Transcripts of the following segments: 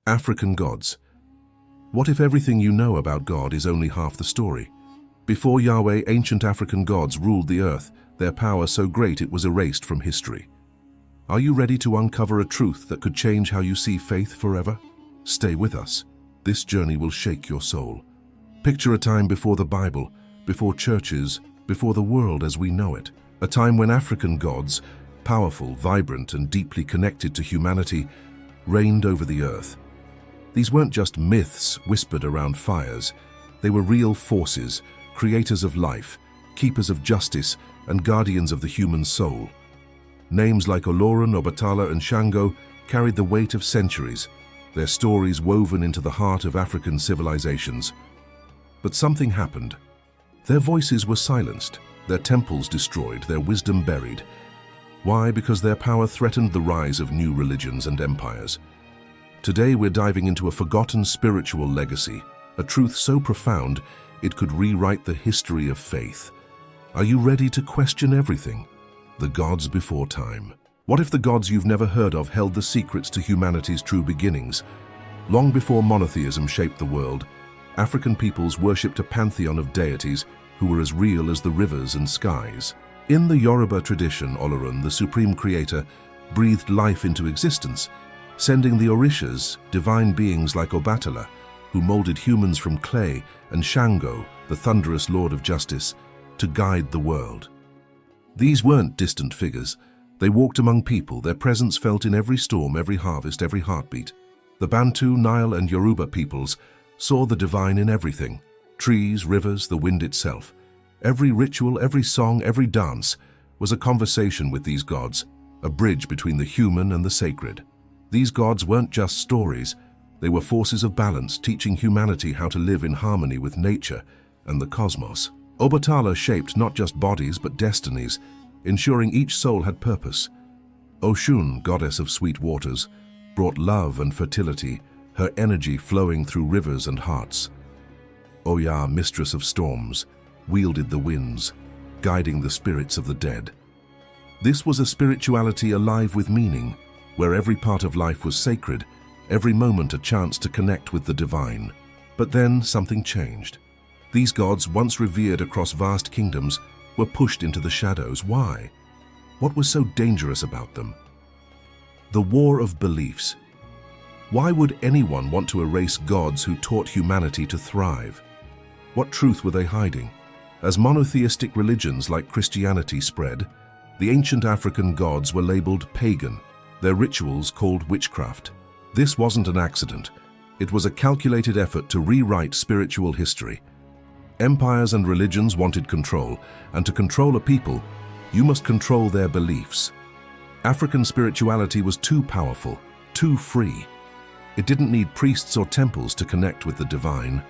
African gods. What if everything you know about God is only half the story? Before Yahweh, ancient African gods ruled the earth, their power so great it was erased from history. Are you ready to uncover a truth that could change how you see faith forever? Stay with us. This journey will shake your soul. Picture a time before the Bible, before churches, before the world as we know it. A time when African gods, powerful, vibrant, and deeply connected to humanity, reigned over the earth. These weren't just myths whispered around fires. They were real forces, creators of life, keepers of justice, and guardians of the human soul. Names like Oloran, Obatala, and Shango carried the weight of centuries, their stories woven into the heart of African civilizations. But something happened. Their voices were silenced, their temples destroyed, their wisdom buried. Why? Because their power threatened the rise of new religions and empires. Today we're diving into a forgotten spiritual legacy, a truth so profound it could rewrite the history of faith. Are you ready to question everything? The gods before time. What if the gods you've never heard of held the secrets to humanity's true beginnings? Long before monotheism shaped the world, African peoples worshipped a pantheon of deities who were as real as the rivers and skies. In the Yoruba tradition, Oloran, the supreme creator, breathed life into existence, sending the Orishas, divine beings like Obatala, who molded humans from clay, and Shango, the thunderous lord of justice, to guide the world. These weren't distant figures. They walked among people, their presence felt in every storm, every harvest, every heartbeat. The Bantu, Nile, and Yoruba peoples saw the divine in everything: trees, rivers, the wind itself. Every ritual, every song, every dance was a conversation with these gods, a bridge between the human and the sacred. These gods weren't just stories, they were forces of balance, teaching humanity how to live in harmony with nature and the cosmos. Obatala shaped not just bodies but destinies, ensuring each soul had purpose. Oshun, goddess of sweet waters, brought love and fertility, her energy flowing through rivers and hearts. Oya, mistress of storms, wielded the winds, guiding the spirits of the dead. This was a spirituality alive with meaning, where every part of life was sacred, every moment a chance to connect with the divine. But then something changed. These gods, once revered across vast kingdoms, were pushed into the shadows. Why? What was so dangerous about them? The war of beliefs. Why would anyone want to erase gods who taught humanity to thrive? What truth were they hiding? As monotheistic religions like Christianity spread, the ancient African gods were labeled pagan, their rituals called witchcraft. This wasn't an accident. It was a calculated effort to rewrite spiritual history. Empires and religions wanted control, and to control a people, you must control their beliefs. African spirituality was too powerful, too free. It didn't need priests or temples to connect with the divine.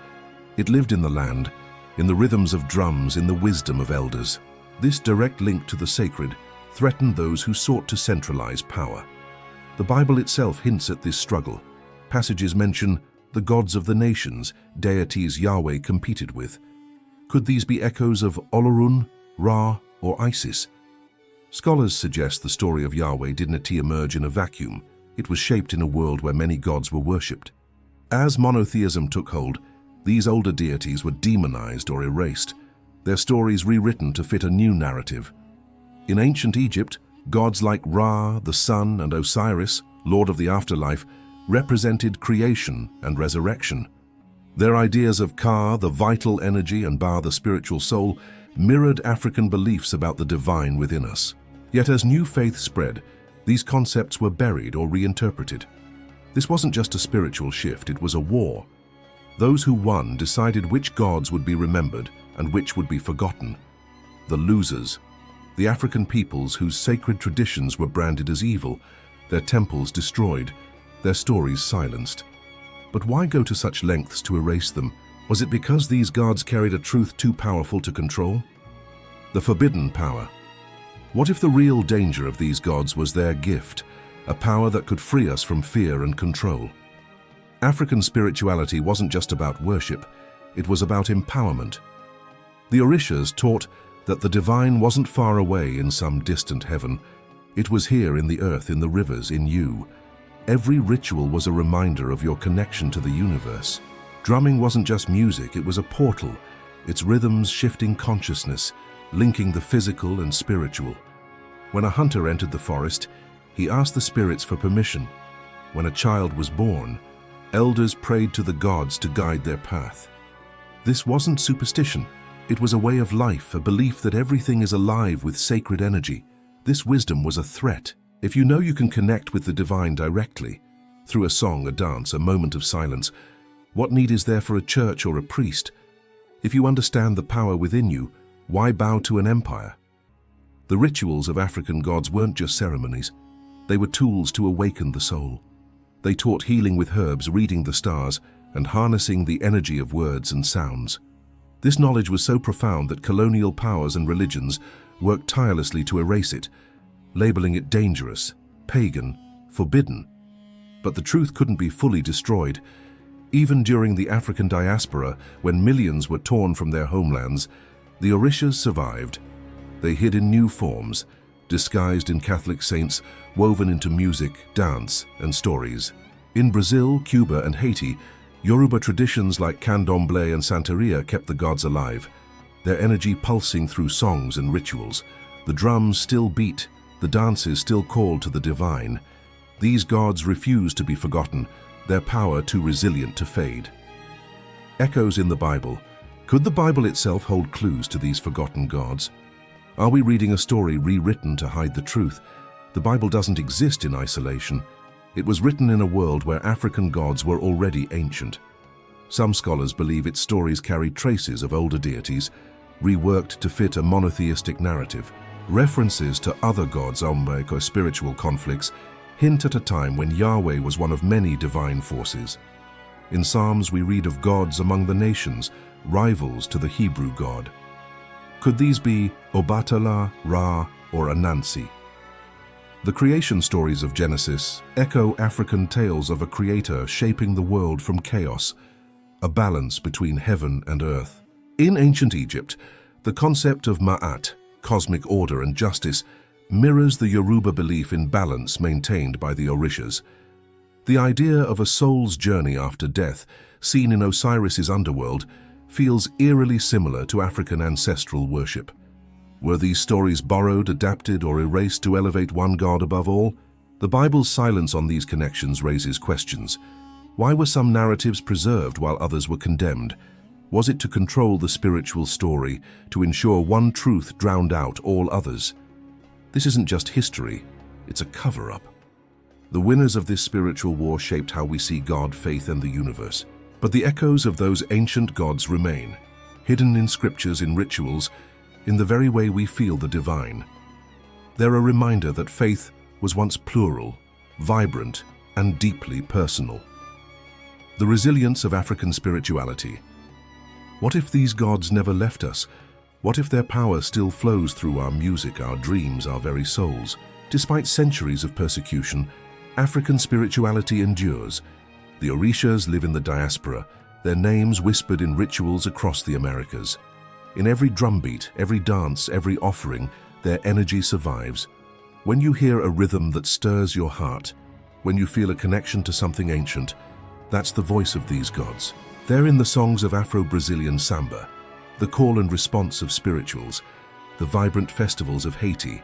It lived in the land, in the rhythms of drums, in the wisdom of elders. This direct link to the sacred threatened those who sought to centralize power. The Bible itself hints at this struggle. Passages mention the gods of the nations, deities Yahweh competed with. Could these be echoes of Olorun, Ra, or Isis? Scholars suggest the story of Yahweh didn't emerge in a vacuum. It was shaped in a world where many gods were worshipped. As monotheism took hold, these older deities were demonized or erased, their stories rewritten to fit a new narrative. In ancient Egypt, gods like Ra, the sun, and Osiris, lord of the afterlife, represented creation and resurrection. Their ideas of Ka, the vital energy, and Ba, the spiritual soul, mirrored African beliefs about the divine within us. Yet as new faith spread, these concepts were buried or reinterpreted. This wasn't just a spiritual shift, it was a war. Those who won decided which gods would be remembered and which would be forgotten. The losers, the African peoples whose sacred traditions were branded as evil, their temples destroyed, their stories silenced. But why go to such lengths to erase them? Was it because these gods carried a truth too powerful to control? The forbidden power. What if the real danger of these gods was their gift, a power that could free us from fear and control? African spirituality wasn't just about worship, it was about empowerment. The Orishas taught that the divine wasn't far away in some distant heaven. It was here in the earth, in the rivers, in you. Every ritual was a reminder of your connection to the universe. Drumming wasn't just music, it was a portal, its rhythms shifting consciousness, linking the physical and spiritual. When a hunter entered the forest, he asked the spirits for permission. When a child was born, elders prayed to the gods to guide their path. This wasn't superstition. It was a way of life, a belief that everything is alive with sacred energy. This wisdom was a threat. If you know you can connect with the divine directly, through a song, a dance, a moment of silence, what need is there for a church or a priest? If you understand the power within you, why bow to an empire? The rituals of African gods weren't just ceremonies. They were tools to awaken the soul. They taught healing with herbs, reading the stars, and harnessing the energy of words and sounds. This knowledge was so profound that colonial powers and religions worked tirelessly to erase it, labeling it dangerous, pagan, forbidden. But the truth couldn't be fully destroyed. Even during the African diaspora, when millions were torn from their homelands, the Orishas survived. They hid in new forms, disguised in Catholic saints, woven into music, dance, and stories. In Brazil, Cuba, and Haiti, Yoruba traditions like Candomblé and Santeria kept the gods alive, their energy pulsing through songs and rituals. The drums still beat, the dances still called to the divine. These gods refused to be forgotten, their power too resilient to fade. Echoes in the Bible. Could the Bible itself hold clues to these forgotten gods? Are we reading a story rewritten to hide the truth? The Bible doesn't exist in isolation. It was written in a world where African gods were already ancient. Some scholars believe its stories carry traces of older deities, reworked to fit a monotheistic narrative. References to other gods, or spiritual conflicts, hint at a time when Yahweh was one of many divine forces. In Psalms, we read of gods among the nations, rivals to the Hebrew God. Could these be Obatala, Ra, or Anansi? The creation stories of Genesis echo African tales of a creator shaping the world from chaos, a balance between heaven and earth. In ancient Egypt, the concept of Ma'at, cosmic order and justice, mirrors the Yoruba belief in balance maintained by the Orishas. The idea of a soul's journey after death, seen in Osiris's underworld, feels eerily similar to African ancestral worship. Were these stories borrowed, adapted, or erased to elevate one god above all? The Bible's silence on these connections raises questions. Why were some narratives preserved while others were condemned? Was it to control the spiritual story, to ensure one truth drowned out all others? This isn't just history, it's a cover-up. The winners of this spiritual war shaped how we see God, faith, and the universe. But the echoes of those ancient gods remain, hidden in scriptures, in rituals, in the very way we feel the divine. They're a reminder that faith was once plural, vibrant, and deeply personal. The resilience of African spirituality. What if these gods never left us? What if their power still flows through our music, our dreams, our very souls? Despite centuries of persecution, African spirituality endures. The Orishas live in the diaspora, their names whispered in rituals across the Americas. In every drumbeat, every dance, every offering, their energy survives. When you hear a rhythm that stirs your heart, when you feel a connection to something ancient, that's the voice of these gods. They're in the songs of Afro-Brazilian samba, the call and response of spirituals, the vibrant festivals of Haiti.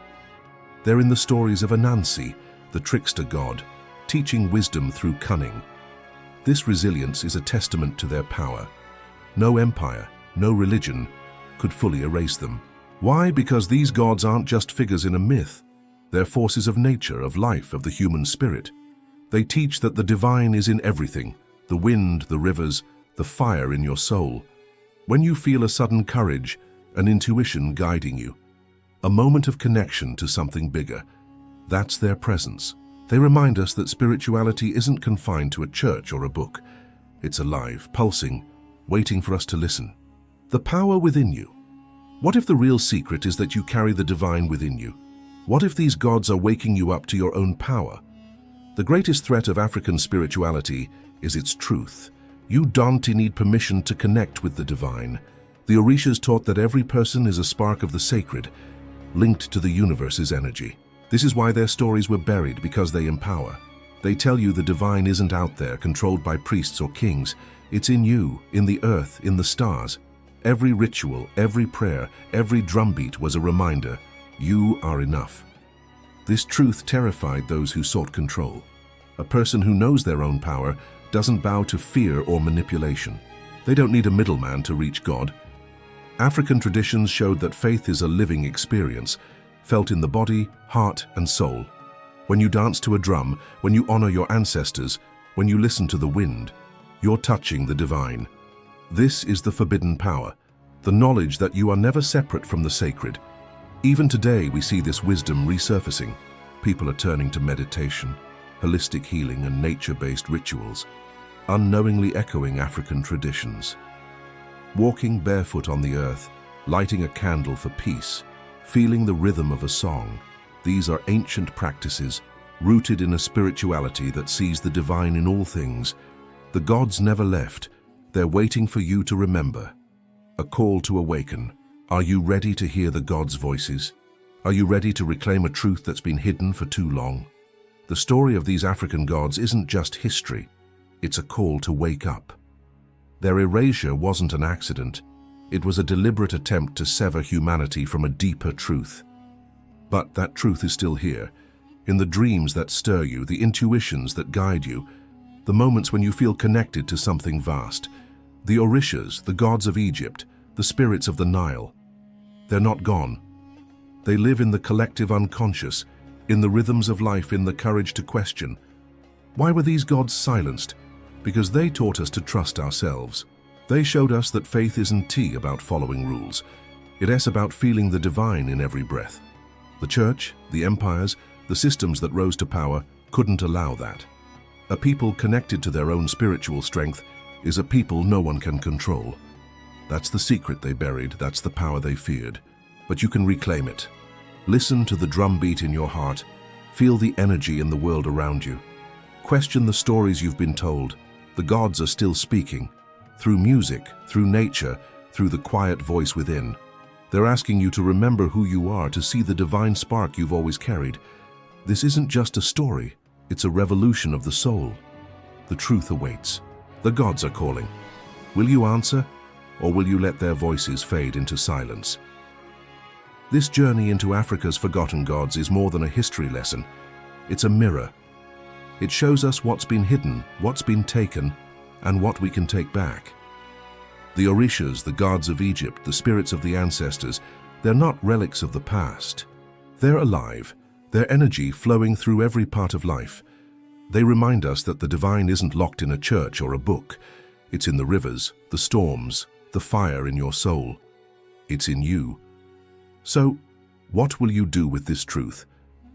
They're in the stories of Anansi, the trickster god, teaching wisdom through cunning. This resilience is a testament to their power. No empire, no religion could fully erase them. Why? Because these gods aren't just figures in a myth. They're forces of nature, of life, of the human spirit. They teach that the divine is in everything, the wind, the rivers, the fire in your soul. When you feel a sudden courage, an intuition guiding you, a moment of connection to something bigger, that's their presence. They remind us that spirituality isn't confined to a church or a book. It's alive, pulsing, waiting for us to listen. The power within you. What if the real secret is that you carry the divine within you? What if these gods are waking you up to your own power? The greatest threat of African spirituality is its truth. You don't need permission to connect with the divine. The Orishas taught that every person is a spark of the sacred, linked to the universe's energy. This is why their stories were buried, because they empower. They tell you the divine isn't out there, controlled by priests or kings. It's in you, in the earth, in the stars. Every ritual, every prayer, every drumbeat was a reminder, you are enough. This truth terrified those who sought control. A person who knows their own power doesn't bow to fear or manipulation. They don't need a middleman to reach God. African traditions showed that faith is a living experience, felt in the body, heart, and soul. When you dance to a drum, when you honor your ancestors, when you listen to the wind, you're touching the divine. This is the forbidden power, the knowledge that you are never separate from the sacred. Even today, we see this wisdom resurfacing. People are turning to meditation, holistic healing, and nature-based rituals, unknowingly echoing African traditions. Walking barefoot on the earth, lighting a candle for peace, feeling the rhythm of a song, these are ancient practices rooted in a spirituality that sees the divine in all things. The gods never left. They're waiting for you to remember. A call to awaken. Are you ready to hear the gods' voices? Are you ready to reclaim a truth that's been hidden for too long? The story of these African gods isn't just history. It's a call to wake up. Their erasure wasn't an accident. It was a deliberate attempt to sever humanity from a deeper truth. But that truth is still here, in the dreams that stir you, the intuitions that guide you, the moments when you feel connected to something vast. The Orishas, the gods of Egypt, the spirits of the Nile. They're not gone. They live in the collective unconscious, in the rhythms of life, in the courage to question. Why were these gods silenced? Because they taught us to trust ourselves. They showed us that faith isn't about following rules. It's about feeling the divine in every breath. The church, the empires, the systems that rose to power couldn't allow that. A people connected to their own spiritual strength is a people no one can control. That's the secret they buried, that's the power they feared. But you can reclaim it. Listen to the drumbeat in your heart. Feel the energy in the world around you. Question the stories you've been told. The gods are still speaking. Through music, through nature, through the quiet voice within. They're asking you to remember who you are, to see the divine spark you've always carried. This isn't just a story, it's a revolution of the soul. The truth awaits. The gods are calling. Will you answer, or will you let their voices fade into silence? This journey into Africa's forgotten gods is more than a history lesson. It's a mirror. It shows us what's been hidden, what's been taken, and what we can take back. The Orishas, the gods of Egypt, the spirits of the ancestors, they're not relics of the past. They're alive, their energy flowing through every part of life. They remind us that the divine isn't locked in a church or a book. It's in the rivers, the storms, the fire in your soul. It's in you. So, what will you do with this truth?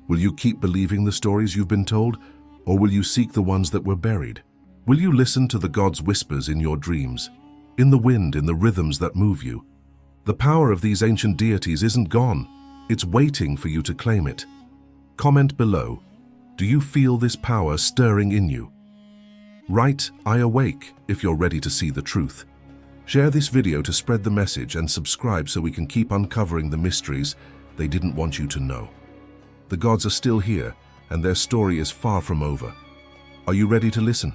Will you keep believing the stories you've been told, or will you seek the ones that were buried? Will you listen to the gods' whispers in your dreams, in the wind, in the rhythms that move you? The power of these ancient deities isn't gone. It's waiting for you to claim it. Comment below. Do you feel this power stirring in you? Write, "I awake," if you're ready to see the truth. Share this video to spread the message and subscribe so we can keep uncovering the mysteries they didn't want you to know. The gods are still here, and their story is far from over. Are you ready to listen?